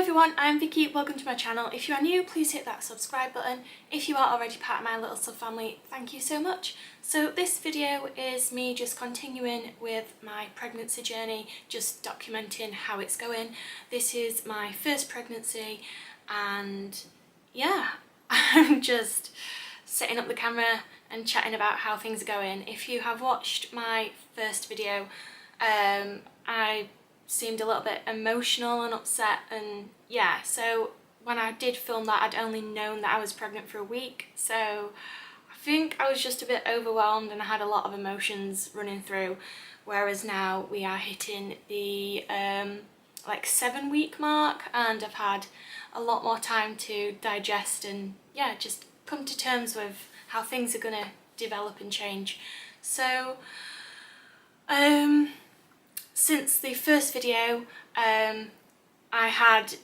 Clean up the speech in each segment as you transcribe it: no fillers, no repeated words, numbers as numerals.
everyone, I'm Vicky, welcome to my channel. If you are new, please hit that subscribe button. If you are already part of my little sub family, thank you so much. So this video is me just continuing with my pregnancy journey, just documenting how it's going. This is my first pregnancy and yeah, I'm just setting up the camera and chatting about how things are going. If you have watched my first video, I seemed a little bit emotional and upset, and yeah, so when I did film that I'd only known that I was pregnant for a week, so I think I was just a bit overwhelmed and I had a lot of emotions running through, whereas now we are hitting the like 7-week mark and I've had a lot more time to digest and yeah, just come to terms with how things are gonna develop and change. So since the first video, I had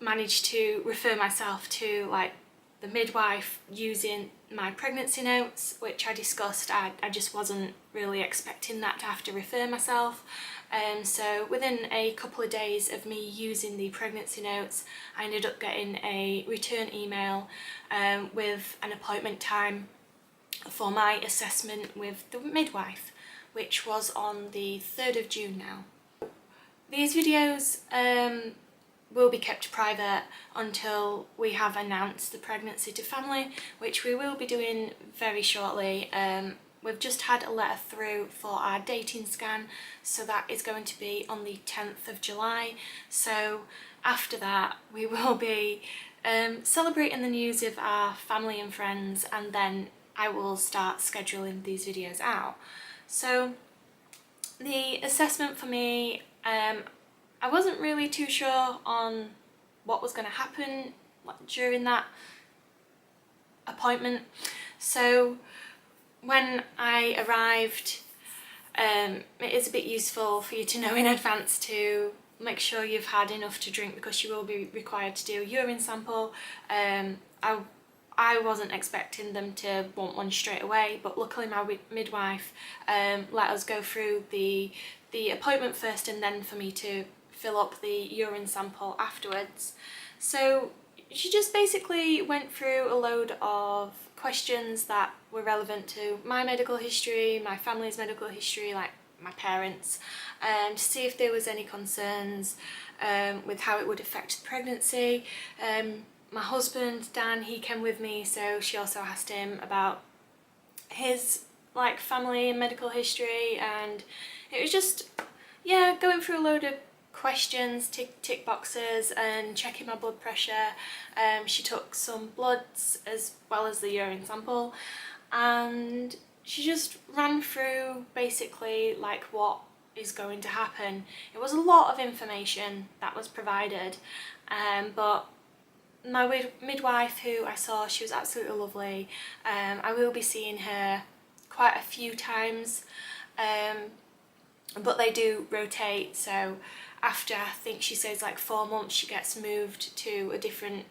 managed to refer myself to like the midwife using my pregnancy notes, which I discussed. I just wasn't really expecting that to have to refer myself. So within a couple of days of me using the pregnancy notes, I ended up getting a return email with an appointment time for my assessment with the midwife, which was on the 3rd of June now. These videos will be kept private until we have announced the pregnancy to family, which we will be doing very shortly. We've just had a letter through for our dating scan, so that is going to be on the 10th of July. So after that we will be celebrating the news of our family and friends, and then I will start scheduling these videos out. So the assessment for me, I wasn't really too sure on what was going to happen during that appointment. So when I arrived, it is a bit useful for you to know in advance to make sure you've had enough to drink, because you will be required to do a urine sample. I wasn't expecting them to want one straight away, but luckily my midwife let us go through the appointment first and then for me to fill up the urine sample afterwards. So she just basically went through a load of questions that were relevant to my medical history, my family's medical history, like my parents, to see if there was any concerns with how it would affect the pregnancy. My husband Dan, he came with me, so she also asked him about his like family and medical history, and it was just yeah, going through a load of questions, tick boxes and checking my blood pressure. She took some bloods as well as the urine sample, and she just ran through basically like what is going to happen. It was a lot of information that was provided, but my midwife who I saw, she was absolutely lovely. I will be seeing her quite a few times, but they do rotate, so after I think she says like 4 months she gets moved to a different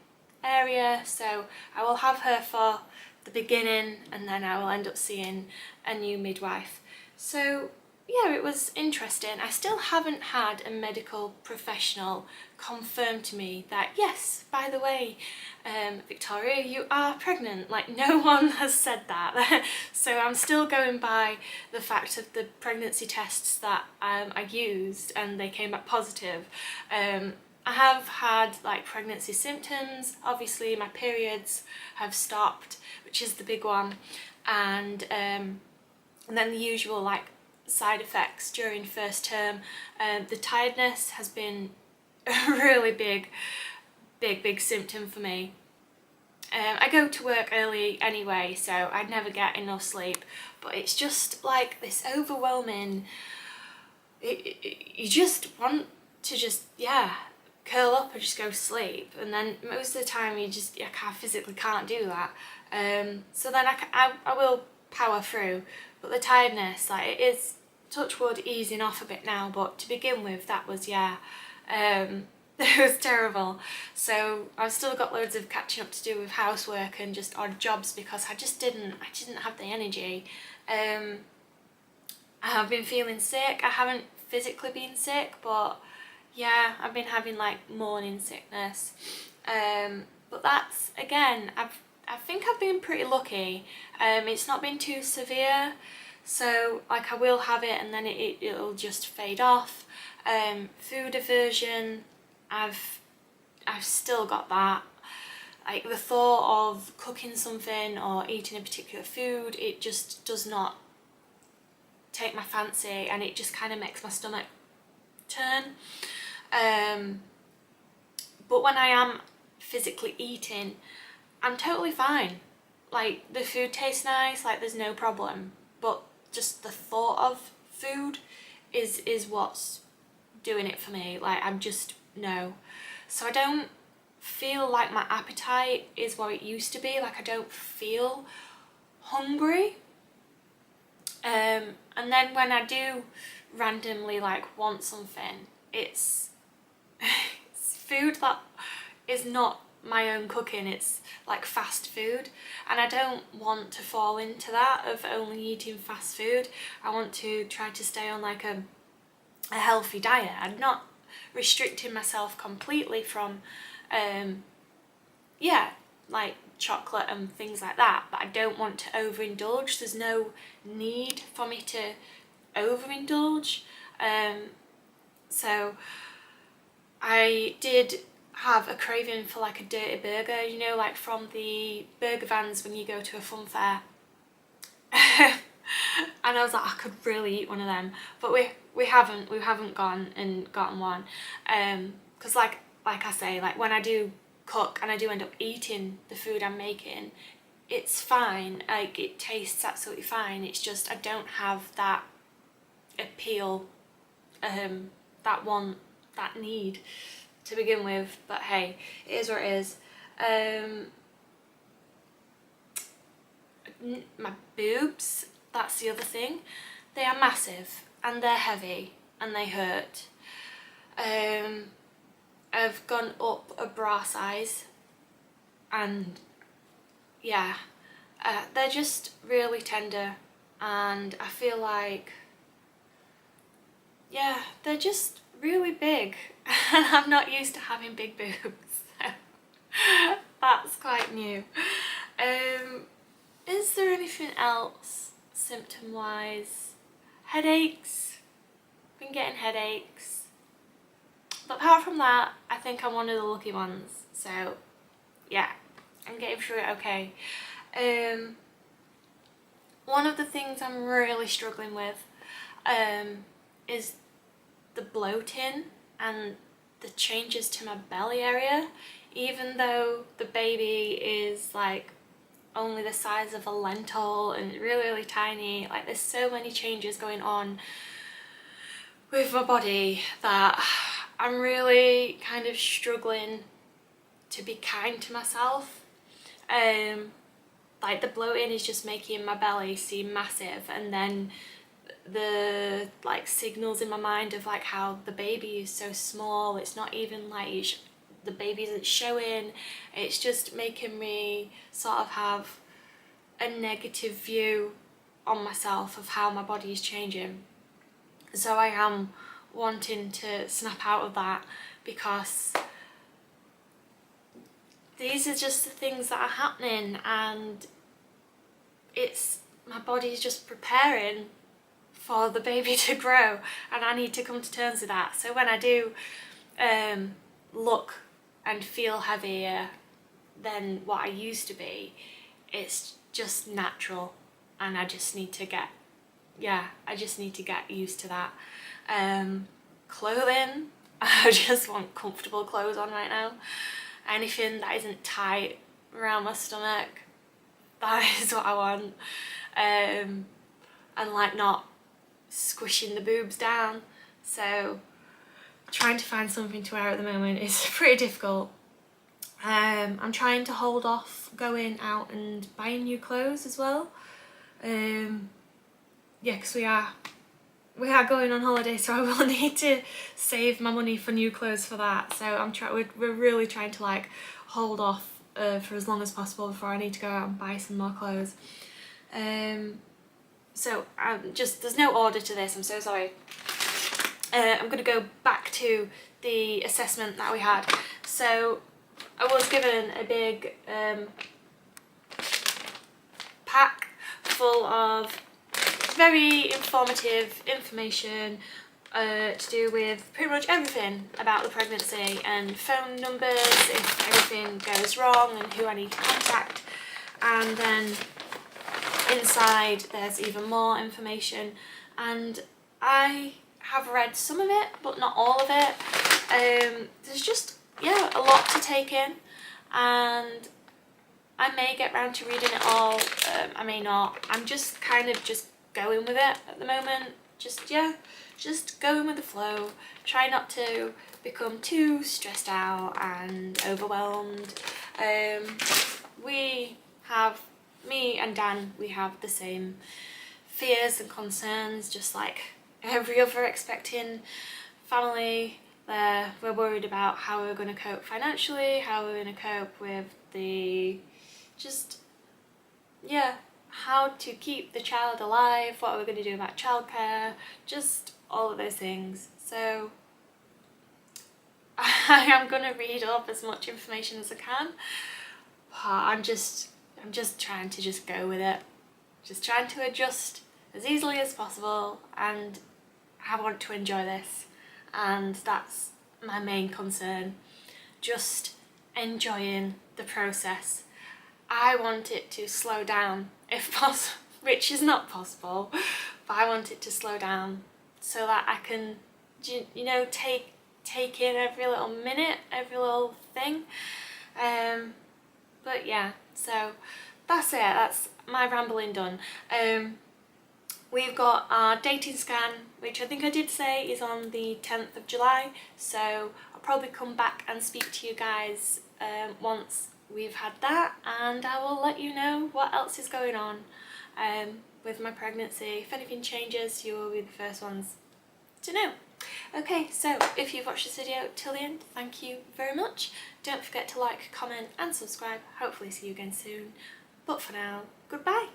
area, so I will have her for the beginning and then I will end up seeing a new midwife. So yeah, it was interesting. I still haven't had a medical professional confirm to me that yes, by the way, Victoria, you are pregnant. Like, no one has said that. So I'm still going by the fact of the pregnancy tests that I used and they came back positive. I have had like pregnancy symptoms. Obviously my periods have stopped, which is the big one, and then the usual like side effects during first term. The tiredness has been a really big symptom for me. I go to work early anyway, so I never get enough sleep, but it's just like this overwhelming, you just want to just yeah, curl up and just go to sleep, and then most of the time you just physically can't do that. So then I will power through, but the tiredness, like, it is, touch wood, easing off a bit now, but to begin with that was it was terrible. So I've still got loads of catching up to do with housework and just odd jobs because I didn't have the energy. I have been feeling sick. I haven't physically been sick, but yeah, I've been having like morning sickness, but that's, again, I think I've been pretty lucky. It's not been too severe, so like I will have it and then it'll just fade off. Food aversion, I've still got that. Like the thought of cooking something or eating a particular food, it just does not take my fancy, and it just kind of makes my stomach turn. But when I am physically eating, I'm totally fine. Like the food tastes nice, like there's no problem, but just the thought of food is what's doing it for me. Like I'm just, no. So I don't feel like my appetite is what it used to be. Like I don't feel hungry. And then when I do randomly like want something, it's it's food that is not my own cooking. It's like fast food, and I don't want to fall into that of only eating fast food. I want to try to stay on like a healthy diet. I'm not restricting myself completely from yeah, like chocolate and things like that, but I don't want to overindulge. There's no need for me to overindulge. So I did have a craving for like a dirty burger, you know, like from the burger vans when you go to a fun fair. And I was like, I could really eat one of them, but we haven't gone and gotten one, because like I say, like when I do cook and I do end up eating the food I'm making, it's fine, like it tastes absolutely fine. It's just I don't have that appeal, that want, that need to begin with. But hey, it is what it is. My boobs, that's the other thing. They are massive and they're heavy and they hurt. I've gone up a bra size, and yeah, they're just really tender, and I feel like, yeah, they're just really big and I'm not used to having big boobs, so that's quite new. Is there anything else symptom wise? Headaches, been getting headaches, but apart from that I think I'm one of the lucky ones, so yeah, I'm getting through it okay. One of the things I'm really struggling with is the bloating and the changes to my belly area. Even though the baby is like only the size of a lentil and really tiny, like there's so many changes going on with my body that I'm really kind of struggling to be kind to myself. Like the bloating is just making my belly seem massive, and then the like signals in my mind of like how the baby is so small, it's not even like the baby isn't showing, it's just making me sort of have a negative view on myself of how my body is changing. So I am wanting to snap out of that, because these are just the things that are happening, and it's, my body's just preparing for the baby to grow, and I need to come to terms with that. So when I do look and feel heavier than what I used to be, it's just natural, and I just need to get, I just need to get used to that. Clothing, I just want comfortable clothes on right now. Anything that isn't tight around my stomach, that is what I want. And like not squishing the boobs down. So trying to find something to wear at the moment is pretty difficult. I'm trying to hold off going out and buying new clothes as well. Yeah, because we are going on holiday, so I will need to save my money for new clothes for that. So we're really trying to like hold off for as long as possible before I need to go out and buy some more clothes. So there's no order to this, I'm so sorry. I'm going to go back to the assessment that we had. So I was given a big pack full of very informative information to do with pretty much everything about the pregnancy, and phone numbers if anything goes wrong and who I need to contact. And then inside there's even more information, and I have read some of it but not all of it. There's just, yeah, a lot to take in, and I may get round to reading it all, I may not. I'm just kind of just going with it at the moment. Just going with the flow. Try not to become too stressed out and overwhelmed. Me and Dan, we have the same fears and concerns, just like every other expecting family. We're worried about how we're going to cope financially, how we're going to cope with the how to keep the child alive, what we're going to do about childcare, just all of those things. So I am going to read up as much information as I can. I'm just trying to just go with it, just trying to adjust as easily as possible, and I want to enjoy this, and that's my main concern, just enjoying the process. I want it to slow down if possible, which is not possible, but I want it to slow down so that I can, you know, take in every little minute, every little thing. But yeah, so that's it, that's my rambling done. We've got our dating scan, which I think I did say is on the 10th of July, so I'll probably come back and speak to you guys once we've had that, and I will let you know what else is going on with my pregnancy. If anything changes, you will be the first ones to know. Okay, so if you've watched this video till the end, thank you very much. Don't forget to like, comment and subscribe. Hopefully see you again soon. But for now, goodbye.